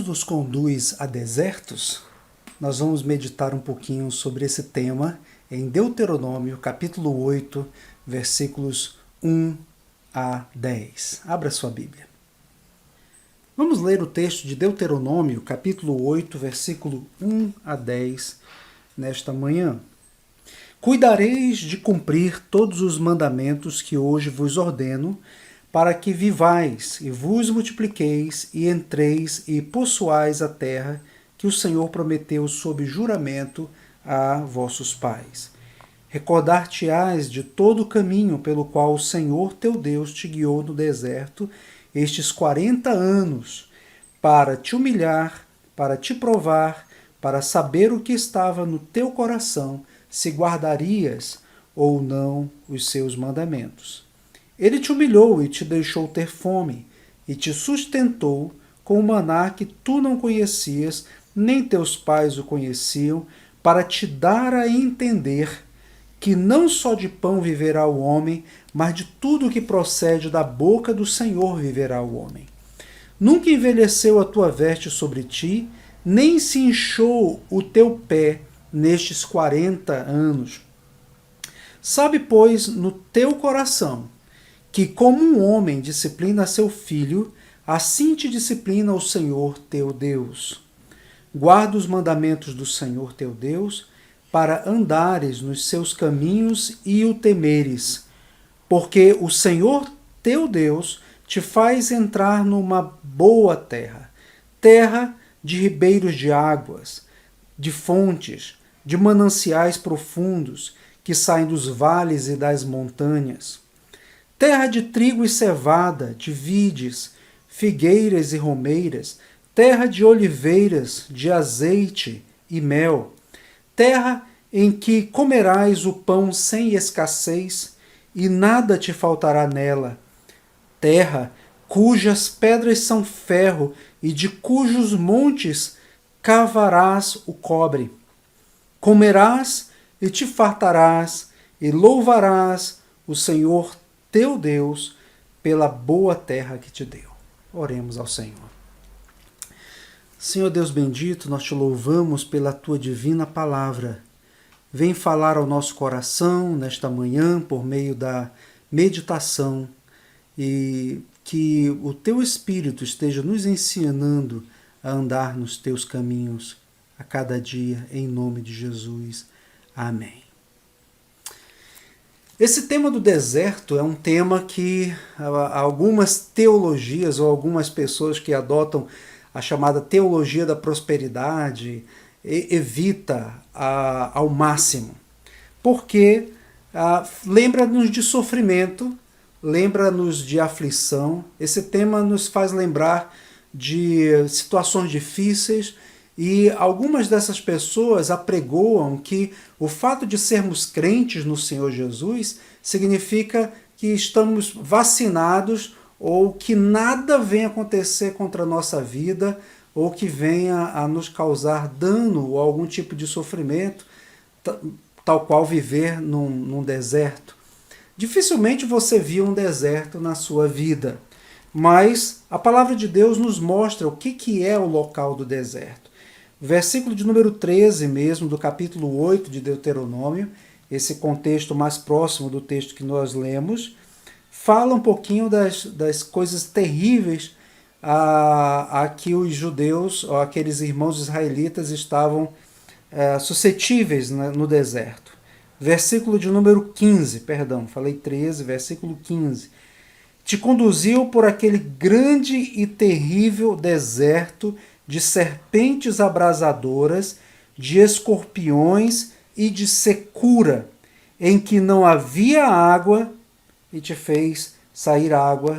vos conduz a desertos? Nós vamos meditar um pouquinho sobre esse tema em Deuteronômio, capítulo 8, versículos 1 a 10. Abra sua Bíblia. Vamos ler o texto de Deuteronômio, capítulo 8, versículo 1 a 10, nesta manhã. Cuidareis de cumprir todos os mandamentos que hoje vos ordeno, para que vivais e vos multipliqueis e entreis e possuais a terra que o Senhor prometeu sob juramento a vossos pais. Recordar-te-ás de todo o caminho pelo qual o Senhor teu Deus te guiou no deserto estes 40 anos, para te humilhar, para te provar, para saber o que estava no teu coração, se guardarias ou não os seus mandamentos. Ele te humilhou e te deixou ter fome, e te sustentou com o maná que tu não conhecias, nem teus pais o conheciam, para te dar a entender que não só de pão viverá o homem, mas de tudo que procede da boca do Senhor viverá o homem. Nunca envelheceu a tua veste sobre ti, nem se inchou o teu pé nestes 40 anos. Sabe, pois, no teu coração, que como um homem disciplina seu filho, assim te disciplina o Senhor teu Deus. Guarda os mandamentos do Senhor teu Deus, para andares nos seus caminhos e o temeres, porque o Senhor teu Deus te faz entrar numa boa terra, terra de ribeiros de águas, de fontes, de mananciais profundos, que saem dos vales e das montanhas, terra de trigo e cevada, de vides, figueiras e romeiras, terra de oliveiras, de azeite e mel, terra em que comerás o pão sem escassez, e nada te faltará nela, terra cujas pedras são ferro, e de cujos montes cavarás o cobre. Comerás e te fartarás, e louvarás o Senhor teu Deus pela boa terra que te deu. Oremos ao Senhor. Senhor Deus bendito, nós te louvamos pela tua divina palavra. Vem falar ao nosso coração nesta manhã por meio da meditação, e que o teu Espírito esteja nos ensinando a andar nos teus caminhos a cada dia, em nome de Jesus. Amém. Esse tema do deserto é um tema que algumas teologias ou algumas pessoas que adotam a chamada teologia da prosperidade evita ao máximo, porque lembra-nos de sofrimento, lembra-nos de aflição. Esse tema nos faz lembrar de situações difíceis, e algumas dessas pessoas apregoam que o fato de sermos crentes no Senhor Jesus significa que estamos vacinados, ou que nada venha acontecer contra a nossa vida, ou que venha a nos causar dano ou algum tipo de sofrimento, tal qual viver num deserto. Dificilmente você viu um deserto na sua vida, mas a palavra de Deus nos mostra o que é o local do deserto. Versículo de número 13 mesmo, do capítulo 8 de Deuteronômio, esse contexto mais próximo do texto que nós lemos, fala um pouquinho das coisas terríveis a que os judeus, ou aqueles irmãos israelitas, estavam suscetíveis no deserto. Versículo de número 15, perdão, falei 13, versículo 15. Te conduziu por aquele grande e terrível deserto de serpentes abrasadoras, de escorpiões e de secura, em que não havia água, e te fez sair água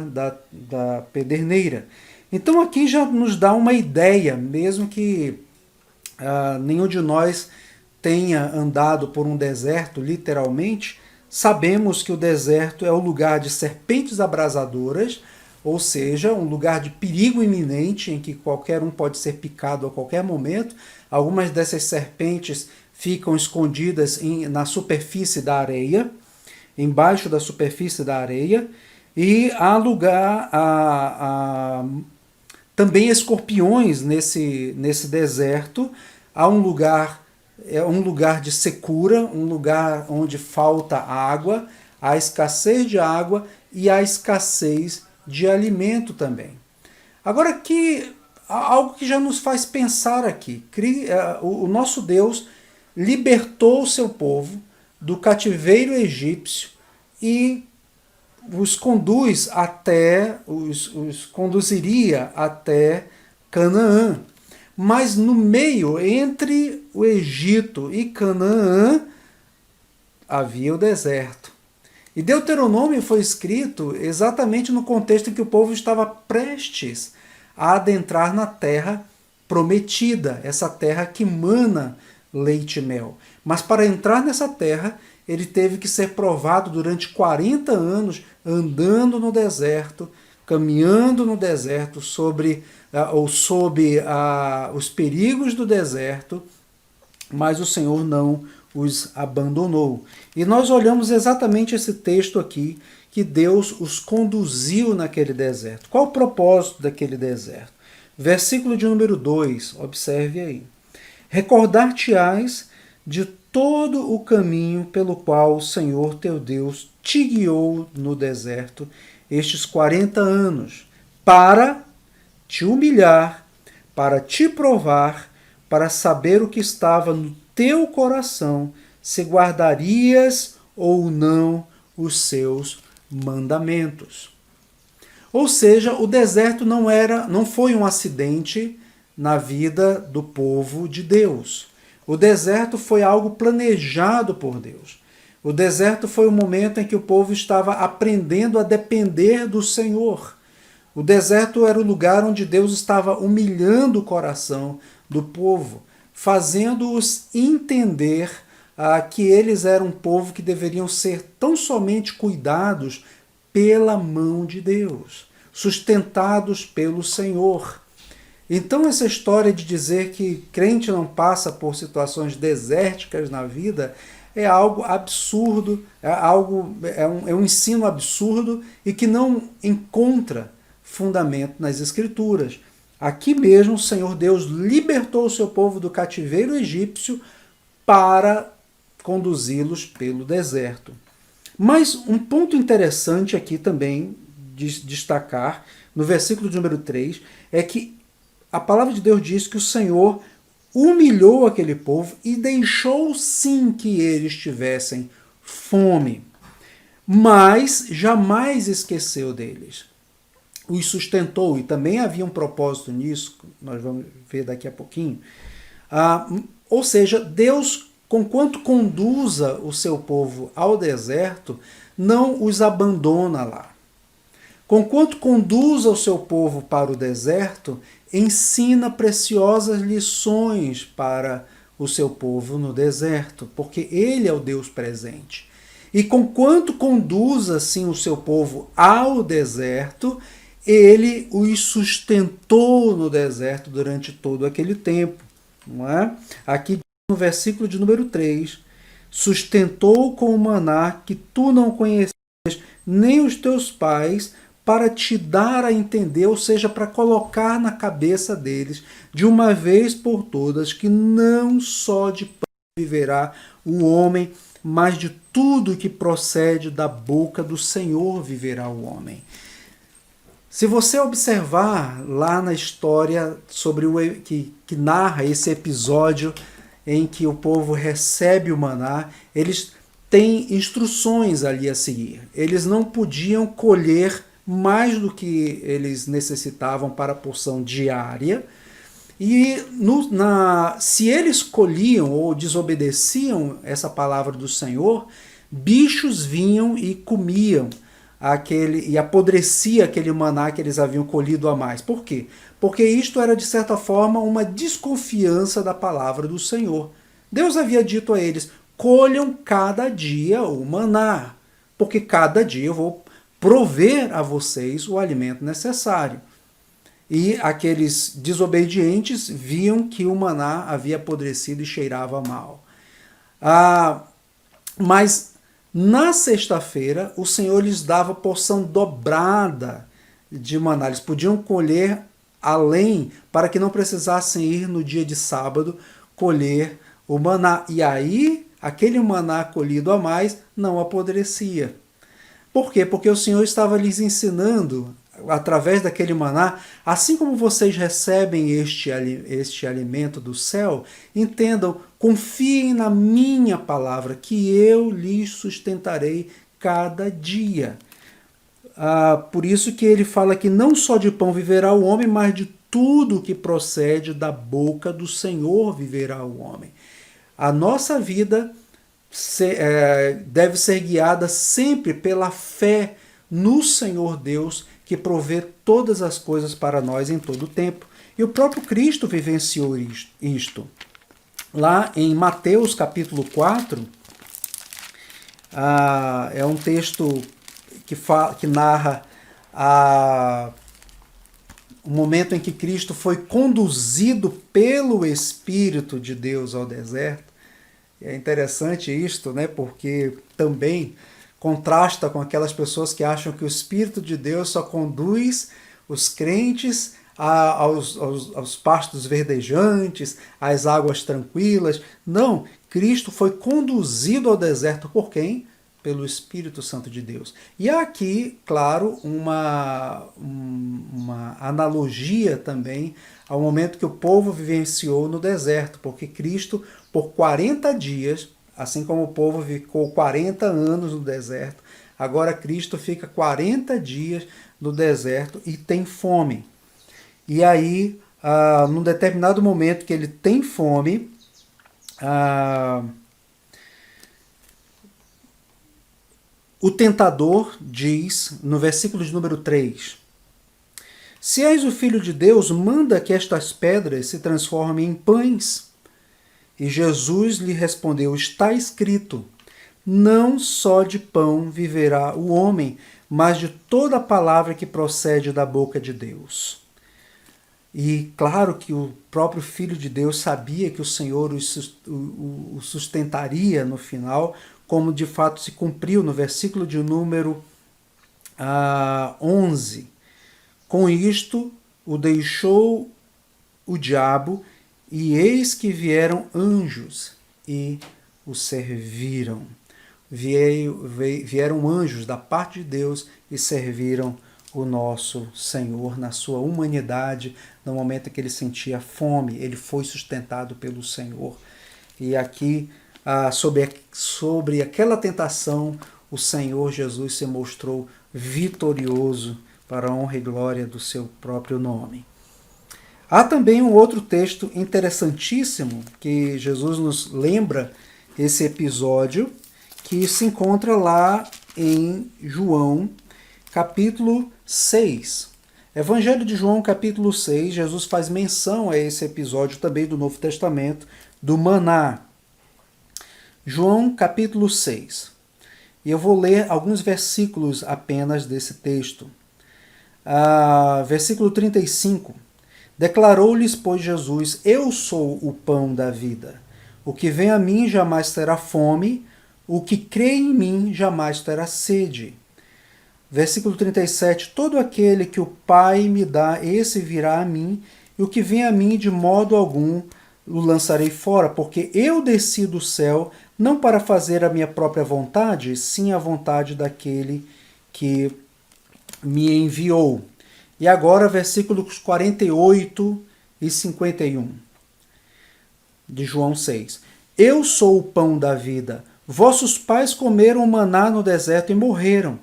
da pederneira. Então aqui já nos dá uma ideia, mesmo que nenhum de nós tenha andado por um deserto, literalmente, sabemos que o deserto é o lugar de serpentes abrasadoras, ou seja, um lugar de perigo iminente, em que qualquer um pode ser picado a qualquer momento. Algumas dessas serpentes ficam escondidas na superfície da areia, embaixo da superfície da areia, e há lugar também escorpiões nesse deserto. Há um lugar, um lugar de secura, um lugar onde falta água, há escassez de água e há escassez de alimento também. Agora aqui, algo que já nos faz pensar aqui. O nosso Deus libertou o seu povo do cativeiro egípcio e os conduziria até Canaã. Mas no meio, entre o Egito e Canaã, havia o deserto. E Deuteronômio foi escrito exatamente no contexto em que o povo estava prestes a adentrar na terra prometida, essa terra que mana leite e mel. Mas para entrar nessa terra, ele teve que ser provado durante 40 anos, andando no deserto, caminhando no deserto, sob os perigos do deserto, mas o Senhor não os abandonou. E nós olhamos exatamente esse texto aqui, que Deus os conduziu naquele deserto. Qual o propósito daquele deserto? Versículo de número 2, observe aí. Recordar-te-ás de todo o caminho pelo qual o Senhor teu Deus te guiou no deserto estes 40 anos, para te humilhar, para te provar, para saber o que estava no teu coração, se guardarias ou não os seus mandamentos. Ou seja, o deserto não foi um acidente na vida do povo de Deus. O deserto foi algo planejado por Deus. O deserto foi o momento em que o povo estava aprendendo a depender do Senhor. O deserto era o lugar onde Deus estava humilhando o coração do povo, fazendo-os entender que eles eram um povo que deveriam ser tão somente cuidados pela mão de Deus, sustentados pelo Senhor. Então essa história de dizer que crente não passa por situações desérticas na vida é algo absurdo, é um ensino absurdo e que não encontra fundamento nas Escrituras. Aqui mesmo o Senhor Deus libertou o seu povo do cativeiro egípcio para conduzi-los pelo deserto. Mas um ponto interessante aqui também de destacar, no versículo de número 3, é que a palavra de Deus diz que o Senhor humilhou aquele povo e deixou sim que eles tivessem fome, mas jamais esqueceu deles. Os sustentou, e também havia um propósito nisso, nós vamos ver daqui a pouquinho. Ou seja, Deus, conquanto conduza o seu povo ao deserto, não os abandona lá. Conquanto conduza o seu povo para o deserto, ensina preciosas lições para o seu povo no deserto, porque ele é o Deus presente. E conquanto conduza, assim, o seu povo ao deserto, ele os sustentou no deserto durante todo aquele tempo. Não é? Aqui no versículo de número 3, sustentou com o maná que tu não conhecias, nem os teus pais, para te dar a entender, ou seja, para colocar na cabeça deles, de uma vez por todas, que não só de pão viverá o homem, mas de tudo que procede da boca do Senhor viverá o homem. Se você observar lá na história sobre que narra esse episódio em que o povo recebe o maná, eles têm instruções ali a seguir. Eles não podiam colher mais do que eles necessitavam para a porção diária. E se eles colhiam ou desobedeciam essa palavra do Senhor, bichos vinham e comiam e apodrecia aquele maná que eles haviam colhido a mais. Por quê? Porque isto era, de certa forma, uma desconfiança da palavra do Senhor. Deus havia dito a eles: colham cada dia o maná, porque cada dia eu vou prover a vocês o alimento necessário. E aqueles desobedientes viam que o maná havia apodrecido e cheirava mal. Mas na sexta-feira, o Senhor lhes dava porção dobrada de maná. Eles podiam colher além, para que não precisassem ir no dia de sábado colher o maná. E aí, aquele maná colhido a mais não apodrecia. Por quê? Porque o Senhor estava lhes ensinando, através daquele maná, assim como vocês recebem este alimento do céu, entendam, confiem na minha palavra, que eu lhes sustentarei cada dia. Por isso que ele fala que não só de pão viverá o homem, mas de tudo que procede da boca do Senhor viverá o homem. A nossa vida deve ser guiada sempre pela fé no Senhor Deus, que provê todas as coisas para nós em todo o tempo. E o próprio Cristo vivenciou isto. Lá em Mateus capítulo 4, é um texto que narra o momento em que Cristo foi conduzido pelo Espírito de Deus ao deserto. É interessante isto, né? Porque também contrasta com aquelas pessoas que acham que o Espírito de Deus só conduz os crentes aos pastos verdejantes, às águas tranquilas. Não, Cristo foi conduzido ao deserto por quem? Pelo Espírito Santo de Deus. E há aqui, claro, uma analogia também ao momento que o povo vivenciou no deserto, porque Cristo, por 40 dias, assim como o povo ficou 40 anos no deserto, agora Cristo fica 40 dias no deserto e tem fome. E aí, num determinado momento que ele tem fome, o tentador diz, no versículo de número 3, se és o Filho de Deus, manda que estas pedras se transformem em pães. E Jesus lhe respondeu, está escrito, não só de pão viverá o homem, mas de toda a palavra que procede da boca de Deus. E claro que o próprio Filho de Deus sabia que o Senhor o sustentaria no final, como de fato se cumpriu no versículo de número 11. Com isto o deixou o diabo, e eis que vieram anjos e o serviram. Vieram anjos da parte de Deus e serviram o nosso Senhor na sua humanidade, no momento em que ele sentia fome, ele foi sustentado pelo Senhor. E aqui, sobre aquela tentação, o Senhor Jesus se mostrou vitorioso para a honra e glória do seu próprio nome. Há também um outro texto interessantíssimo que Jesus nos lembra esse episódio, que se encontra lá em João, capítulo 6. Evangelho de João, capítulo 6, Jesus faz menção a esse episódio também do Novo Testamento, do maná. João, capítulo 6. E eu vou ler alguns versículos apenas desse texto. Versículo 35. Declarou-lhes, pois, Jesus, eu sou o pão da vida. O que vem a mim jamais terá fome, o que crê em mim jamais terá sede. Versículo 37. Todo aquele que o Pai me dá, esse virá a mim, e o que vem a mim de modo algum o lançarei fora, porque eu desci do céu, não para fazer a minha própria vontade, sim a vontade daquele que me enviou. E agora, versículos 48 e 51 de João 6. Eu sou o pão da vida. Vossos pais comeram maná no deserto e morreram.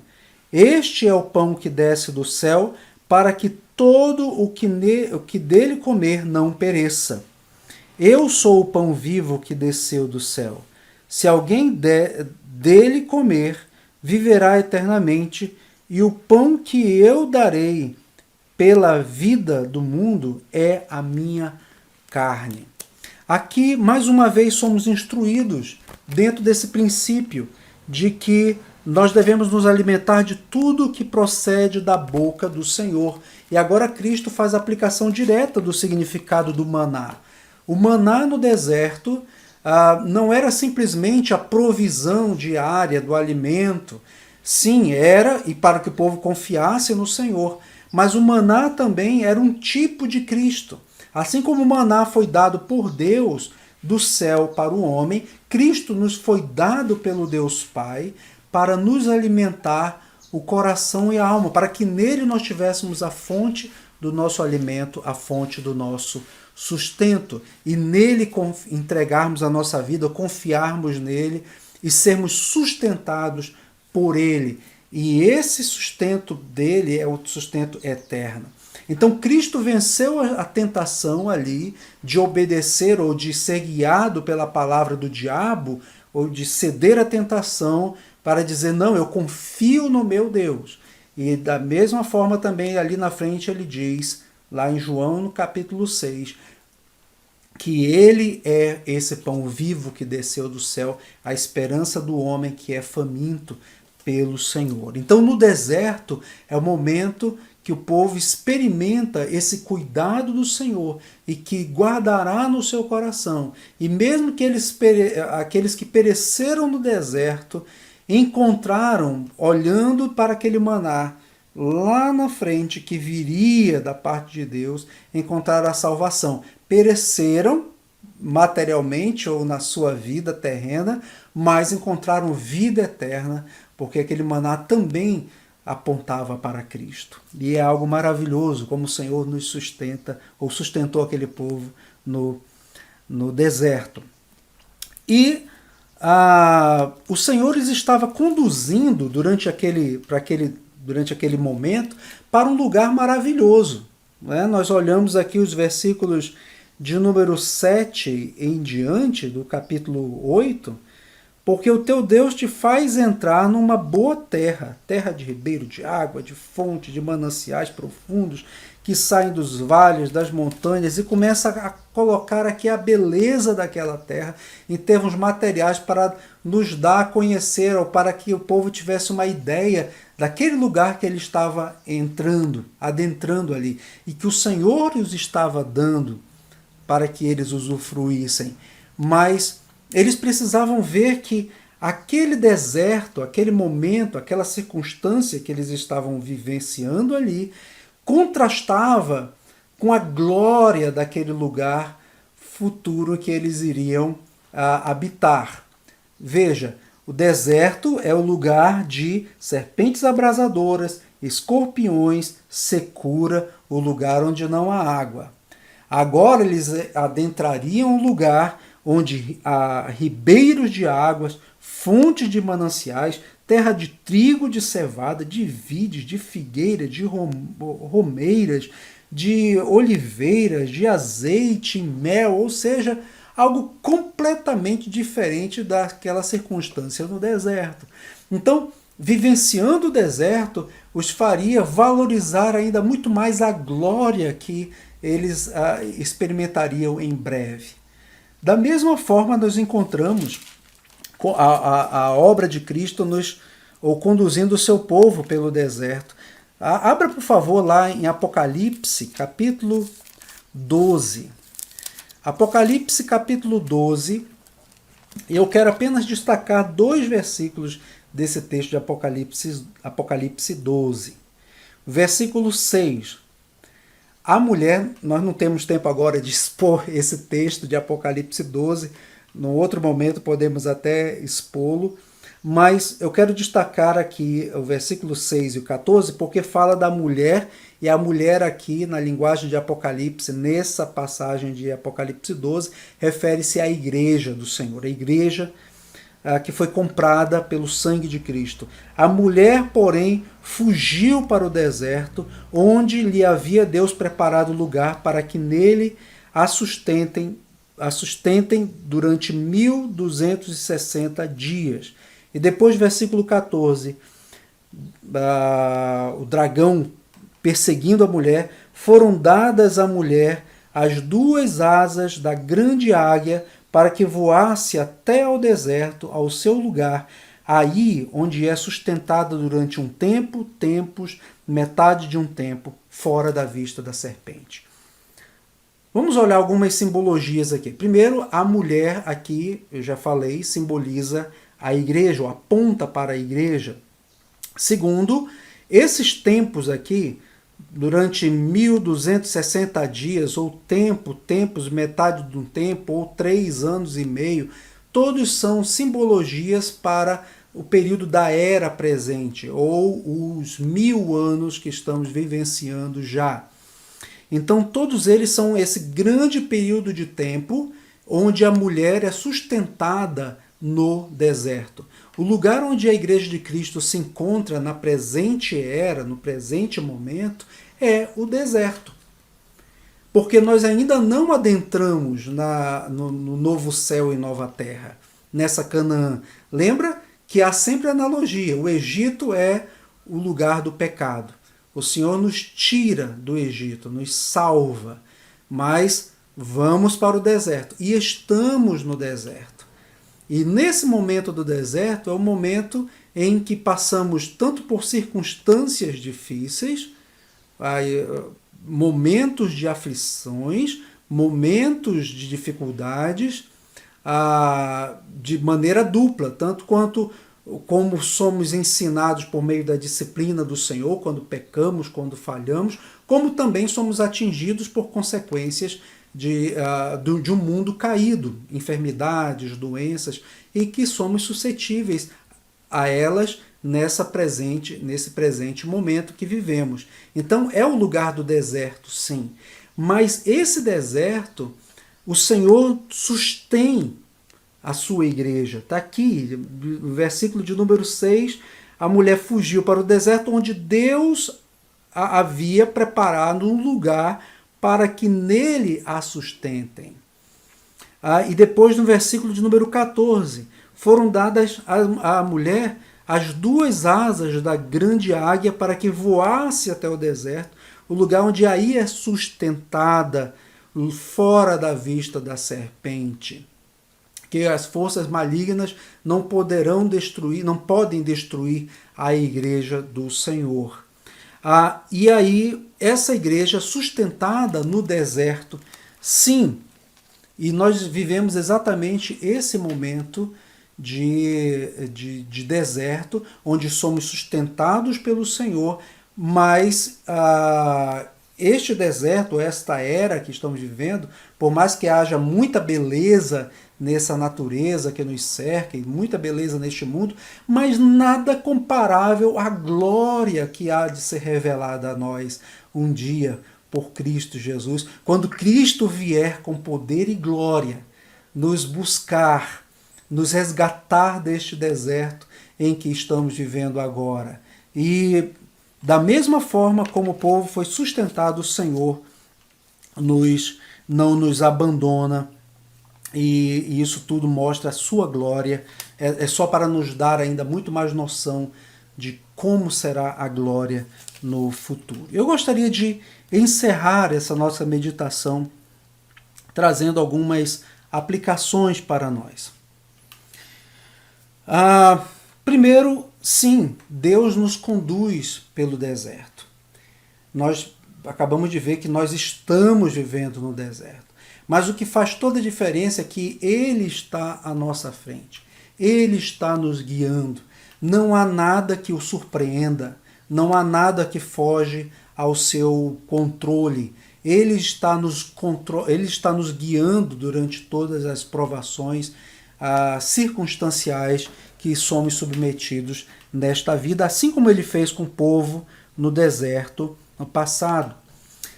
Este é o pão que desce do céu, para que todo o que dele comer não pereça. Eu sou o pão vivo que desceu do céu. Se alguém dele comer, viverá eternamente, e o pão que eu darei pela vida do mundo é a minha carne. Aqui, mais uma vez, somos instruídos dentro desse princípio de que nós devemos nos alimentar de tudo que procede da boca do Senhor. E agora Cristo faz a aplicação direta do significado do maná. O maná no deserto não era simplesmente a provisão diária do alimento. Sim, era, e para que o povo confiasse no Senhor, mas o maná também era um tipo de Cristo. Assim como o maná foi dado por Deus do céu para o homem, Cristo nos foi dado pelo Deus Pai para nos alimentar o coração e a alma, para que nele nós tivéssemos a fonte do nosso alimento, a fonte do nosso sustento, e nele entregarmos a nossa vida, confiarmos nele e sermos sustentados por ele. E esse sustento dele é o sustento eterno. Então Cristo venceu a tentação ali de obedecer ou de ser guiado pela palavra do diabo, ou de ceder à tentação para dizer, não, eu confio no meu Deus. E da mesma forma também ali na frente ele diz, lá em João no capítulo 6, que ele é esse pão vivo que desceu do céu, a esperança do homem que é faminto pelo Senhor. Então no deserto é o momento que o povo experimenta esse cuidado do Senhor e que guardará no seu coração. E mesmo que aqueles que pereceram no deserto encontraram, olhando para aquele maná, lá na frente, que viria da parte de Deus, encontraram a salvação. Pereceram materialmente ou na sua vida terrena, mas encontraram vida eterna, porque aquele maná também apontava para Cristo. E é algo maravilhoso como o Senhor nos sustenta, ou sustentou aquele povo no deserto. E o Senhor os estava conduzindo durante aquele momento para um lugar maravilhoso. Né? Nós olhamos aqui os versículos de número 7 em diante, do capítulo 8, porque o teu Deus te faz entrar numa boa terra, terra de ribeiro de água, de fonte, de mananciais profundos, que saem dos vales, das montanhas, e começa a colocar aqui a beleza daquela terra em termos materiais para nos dar a conhecer, ou para que o povo tivesse uma ideia daquele lugar que ele estava adentrando ali, e que o Senhor os estava dando para que eles usufruíssem. Mas eles precisavam ver que aquele deserto, aquele momento, aquela circunstância que eles estavam vivenciando ali, contrastava com a glória daquele lugar futuro que eles iriam habitar. Veja, o deserto é o lugar de serpentes abrasadoras, escorpiões, secura, o lugar onde não há água. Agora eles adentrariam um lugar onde há ribeiros de águas, fontes de mananciais, terra de trigo, de cevada, de vides, de figueira, de romeiras, de oliveiras, de azeite, mel, ou seja, algo completamente diferente daquela circunstância no deserto. Então, vivenciando o deserto, os faria valorizar ainda muito mais a glória que eles experimentariam em breve. Da mesma forma, nós encontramos a obra de Cristo conduzindo o seu povo pelo deserto. Abra, por favor, lá em Apocalipse, capítulo 12. Apocalipse, capítulo 12. Eu quero apenas destacar 2 versículos desse texto de Apocalipse 12. Versículo 6. A mulher, nós não temos tempo agora de expor esse texto de Apocalipse 12, num outro momento podemos até expô-lo, mas eu quero destacar aqui o versículo 6 e o 14, porque fala da mulher, e a mulher aqui, na linguagem de Apocalipse, nessa passagem de Apocalipse 12, refere-se à igreja do Senhor, a igreja que foi comprada pelo sangue de Cristo. A mulher, porém, fugiu para o deserto, onde lhe havia Deus preparado lugar para que nele a sustentem durante 1260 dias. E depois, versículo 14, o dragão perseguindo a mulher, foram dadas à mulher as 2 asas da grande águia, para que voasse até ao deserto, ao seu lugar, aí onde é sustentada durante um tempo, tempos, metade de um tempo, fora da vista da serpente. Vamos olhar algumas simbologias aqui. Primeiro, a mulher aqui, eu já falei, simboliza a igreja, ou aponta para a igreja. Segundo, esses tempos aqui durante 1260 dias, ou tempos, metade de um tempo, ou 3 anos e meio, todos são simbologias para o período da era presente, ou os 1000 anos que estamos vivenciando já. Então todos eles são esse grande período de tempo onde a mulher é sustentada no deserto. O lugar onde a Igreja de Cristo se encontra na presente era, no presente momento, é o deserto. Porque nós ainda não adentramos no novo céu e nova terra, nessa Canaã. Lembra que há sempre analogia. O Egito é o lugar do pecado. O Senhor nos tira do Egito, nos salva, mas vamos para o deserto. E estamos no deserto. E nesse momento do deserto é o momento em que passamos tanto por circunstâncias difíceis, momentos de aflições, momentos de dificuldades, de maneira dupla, tanto quanto como somos ensinados por meio da disciplina do Senhor, quando pecamos, quando falhamos, como também somos atingidos por consequências de um mundo caído, enfermidades, doenças, e que somos suscetíveis a elas nesse presente momento que vivemos. Então é o lugar do deserto, sim. Mas esse deserto, o Senhor sustém a sua igreja. Está aqui, no versículo de número 6, a mulher fugiu para o deserto onde Deus havia preparado um lugar para que nele a sustentem. E depois, no versículo de número 14, foram dadas à mulher as 2 asas da grande águia para que voasse até o deserto, o lugar onde aí é sustentada, fora da vista da serpente. Que as forças malignas não podem destruir a igreja do Senhor. E aí, essa igreja sustentada no deserto, sim, e nós vivemos exatamente esse momento de deserto, onde somos sustentados pelo Senhor, mas este deserto, esta era que estamos vivendo, por mais que haja muita beleza nessa natureza que nos cerca, e muita beleza neste mundo, mas nada comparável à glória que há de ser revelada a nós um dia por Cristo Jesus, quando Cristo vier com poder e glória nos buscar, nos resgatar deste deserto em que estamos vivendo agora. E da mesma forma como o povo foi sustentado, o Senhor não nos abandona, e isso tudo mostra a sua glória. É só para nos dar ainda muito mais noção de como será a glória no futuro. Eu gostaria de encerrar essa nossa meditação trazendo algumas aplicações para nós. Primeiro, sim, Deus nos conduz pelo deserto. Nós acabamos de ver que nós estamos vivendo no deserto. Mas o que faz toda a diferença é que Ele está à nossa frente. Ele está nos guiando. Não há nada que o surpreenda. Não há nada que foge ao seu controle. Ele está nos guiando durante todas as provações circunstanciais que somos submetidos nesta vida, assim como Ele fez com o povo no deserto no passado.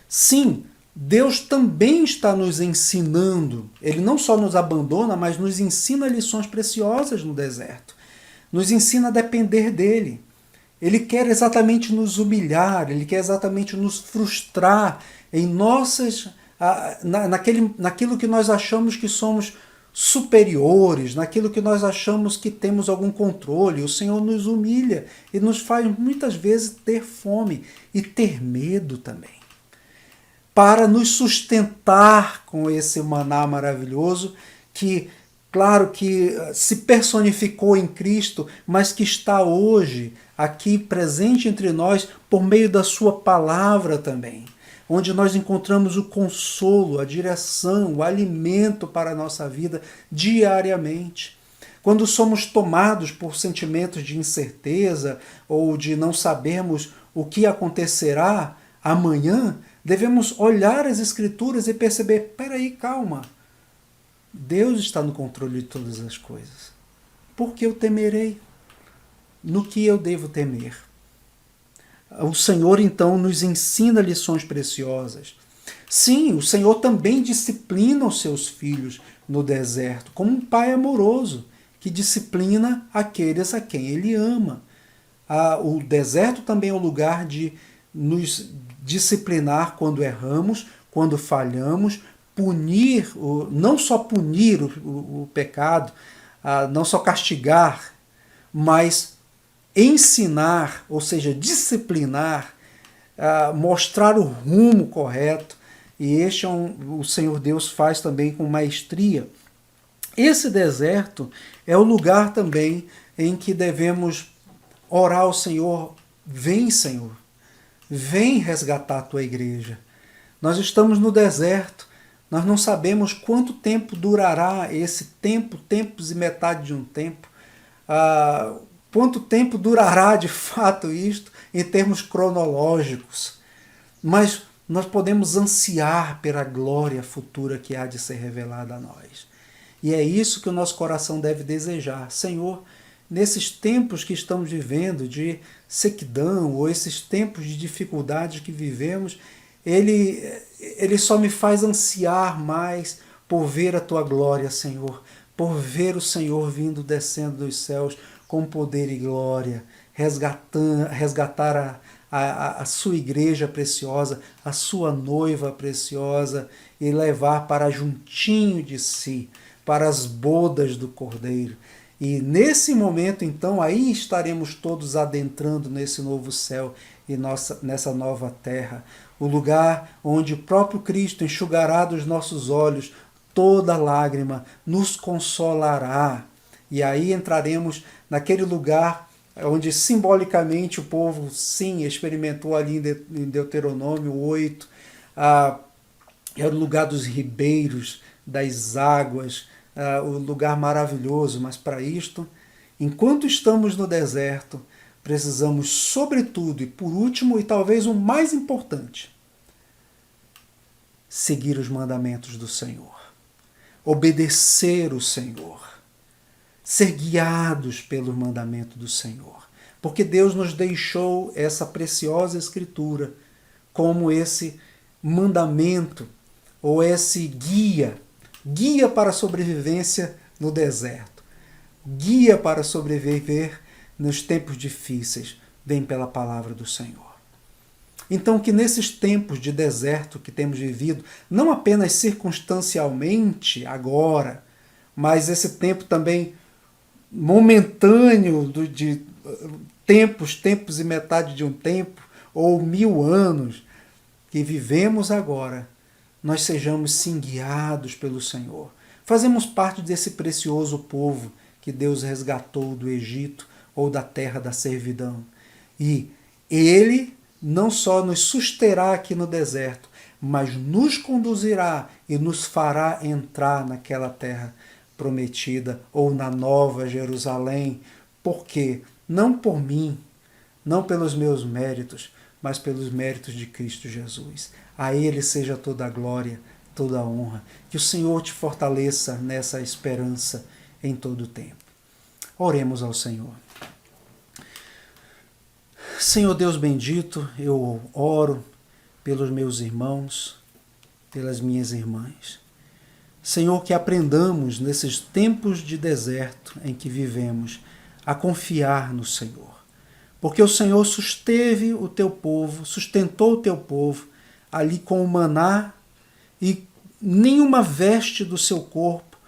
Sim, Deus também está nos ensinando. Ele não só nos abandona, mas nos ensina lições preciosas no deserto. Nos ensina a depender dele. Ele quer exatamente nos humilhar, ele quer exatamente nos frustrar em naquilo que nós achamos que somos superiores, naquilo que nós achamos que temos algum controle. O Senhor nos humilha e nos faz muitas vezes ter fome e ter medo também, para nos sustentar com esse maná maravilhoso que, claro, que se personificou em Cristo, mas que está hoje aqui presente entre nós por meio da sua palavra também, onde nós encontramos o consolo, a direção, o alimento para a nossa vida diariamente. Quando somos tomados por sentimentos de incerteza ou de não sabermos o que acontecerá, amanhã, devemos olhar as Escrituras e perceber, peraí, calma, Deus está no controle de todas as coisas. Por que eu temerei? No que eu devo temer? O Senhor, então, nos ensina lições preciosas. Sim, o Senhor também disciplina os seus filhos no deserto, como um pai amoroso, que disciplina aqueles a quem ele ama. O deserto também é o lugar de nos disciplinar quando erramos, quando falhamos, punir, não só punir o pecado, não só castigar, mas ensinar, ou seja, disciplinar, mostrar o rumo correto. E este o Senhor Deus faz também com maestria. Esse deserto é o lugar também em que devemos orar ao Senhor: vem, Senhor, vem resgatar a tua igreja. Nós estamos no deserto, nós não sabemos quanto tempo durará esse tempo, tempos e metade de um tempo. Quanto tempo durará de fato isto em termos cronológicos. Mas nós podemos ansiar pela glória futura que há de ser revelada a nós. E é isso que o nosso coração deve desejar. Senhor, nesses tempos que estamos vivendo de sequidão, ou esses tempos de dificuldades que vivemos, ele só me faz ansiar mais por ver a tua glória, Senhor, por ver o Senhor vindo, descendo dos céus com poder e glória, resgatar a sua igreja preciosa, a sua noiva preciosa, e levar para juntinho de si, para as bodas do Cordeiro. E nesse momento, então, aí estaremos todos adentrando nesse novo céu e nessa nova terra, o lugar onde o próprio Cristo enxugará dos nossos olhos toda lágrima, nos consolará. E aí entraremos naquele lugar onde simbolicamente o povo, sim, experimentou ali em Deuteronômio 8, era o lugar dos ribeiros, das águas, o lugar maravilhoso. Mas para isto, enquanto estamos no deserto, precisamos, sobretudo, e por último, e talvez o mais importante, seguir os mandamentos do Senhor, obedecer o Senhor, ser guiados pelo mandamento do Senhor. Porque Deus nos deixou essa preciosa Escritura como esse mandamento, ou esse guia para a sobrevivência no deserto, guia para sobreviver nos tempos difíceis, vem pela palavra do Senhor. Então, que nesses tempos de deserto que temos vivido, não apenas circunstancialmente agora, mas esse tempo também momentâneo de tempos e metade de um tempo, ou 1000 anos que vivemos agora, nós sejamos sim guiados pelo Senhor. Fazemos parte desse precioso povo que Deus resgatou do Egito ou da terra da servidão. E Ele não só nos susterá aqui no deserto, mas nos conduzirá e nos fará entrar naquela terra prometida, ou na nova Jerusalém. Por quê? Não por mim, não pelos meus méritos, mas pelos méritos de Cristo Jesus. A Ele seja toda a glória, toda a honra. Que o Senhor te fortaleça nessa esperança em todo o tempo. Oremos ao Senhor. Senhor Deus bendito, eu oro pelos meus irmãos, pelas minhas irmãs. Senhor, que aprendamos nesses tempos de deserto em que vivemos a confiar no Senhor. Porque o Senhor susteve o teu povo, sustentou o teu povo ali com o maná, e nenhuma veste do seu corpo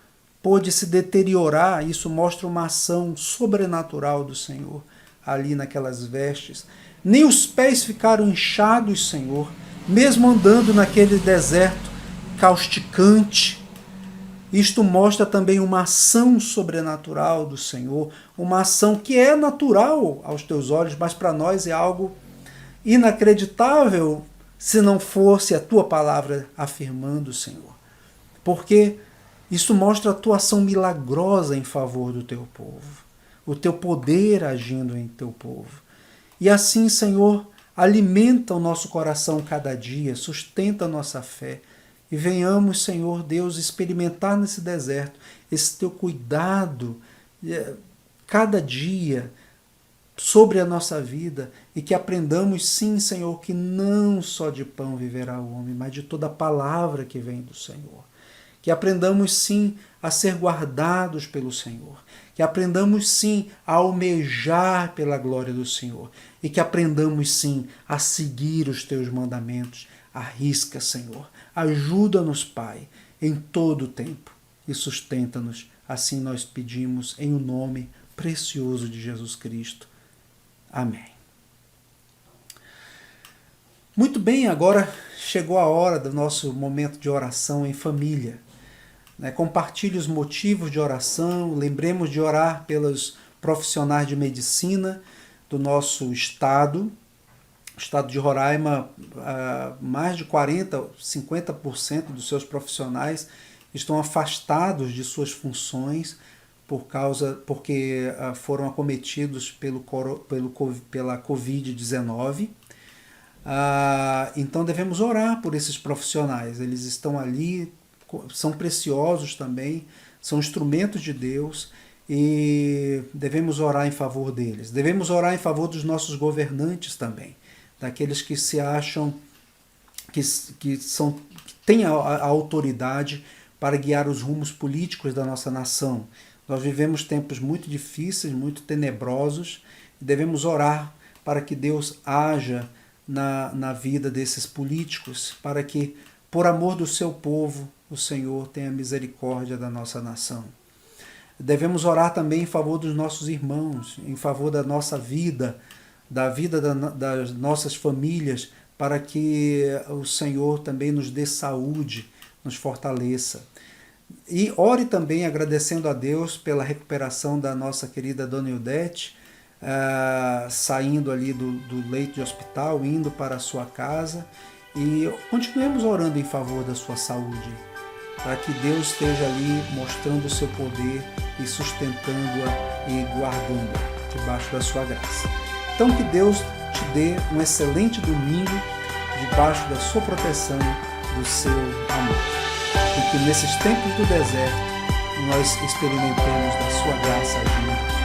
pôde se deteriorar. Isso mostra uma ação sobrenatural do Senhor ali naquelas vestes. Nem os pés ficaram inchados, Senhor, mesmo andando naquele deserto causticante. Isto mostra também uma ação sobrenatural do Senhor, uma ação que é natural aos teus olhos, mas para nós é algo inacreditável se não fosse a tua palavra afirmando, Senhor. Porque isso mostra a tua ação milagrosa em favor do teu povo, o teu poder agindo em teu povo. E assim, Senhor, alimenta o nosso coração cada dia, sustenta a nossa fé. E venhamos, Senhor Deus, experimentar nesse deserto esse teu cuidado cada dia sobre a nossa vida, e que aprendamos sim, Senhor, que não só de pão viverá o homem, mas de toda a palavra que vem do Senhor. Que aprendamos sim a ser guardados pelo Senhor, que aprendamos sim a almejar pela glória do Senhor, e que aprendamos sim a seguir os teus mandamentos. Arrisca, Senhor, ajuda-nos, Pai, em todo o tempo, e sustenta-nos. Assim nós pedimos em o nome precioso de Jesus Cristo. Amém. Muito bem, agora chegou a hora do nosso momento de oração em família. Compartilhe os motivos de oração, lembremos de orar pelos profissionais de medicina do nosso estado. O estado de Roraima, mais de 40%, 50% dos seus profissionais estão afastados de suas funções porque foram acometidos pela Covid-19. Então devemos orar por esses profissionais. Eles estão ali, são preciosos também, são instrumentos de Deus, e devemos orar em favor deles. Devemos orar em favor dos nossos governantes também, daqueles que se acham que têm a autoridade para guiar os rumos políticos da nossa nação. Nós vivemos tempos muito difíceis, muito tenebrosos, e devemos orar para que Deus haja na vida desses políticos, para que, por amor do seu povo, o Senhor tenha misericórdia da nossa nação. Devemos orar também em favor dos nossos irmãos, em favor da nossa vida, da vida das nossas famílias, para que o Senhor também nos dê saúde, nos fortaleça. E ore também agradecendo a Deus pela recuperação da nossa querida Dona Ildete, saindo ali do leito de hospital, indo para a sua casa, e continuemos orando em favor da sua saúde, para que Deus esteja ali mostrando o seu poder e sustentando-a e guardando-a debaixo da sua graça. Então que Deus te dê um excelente domingo debaixo da sua proteção, do seu amor. E que nesses tempos do deserto nós experimentemos da sua graça agindo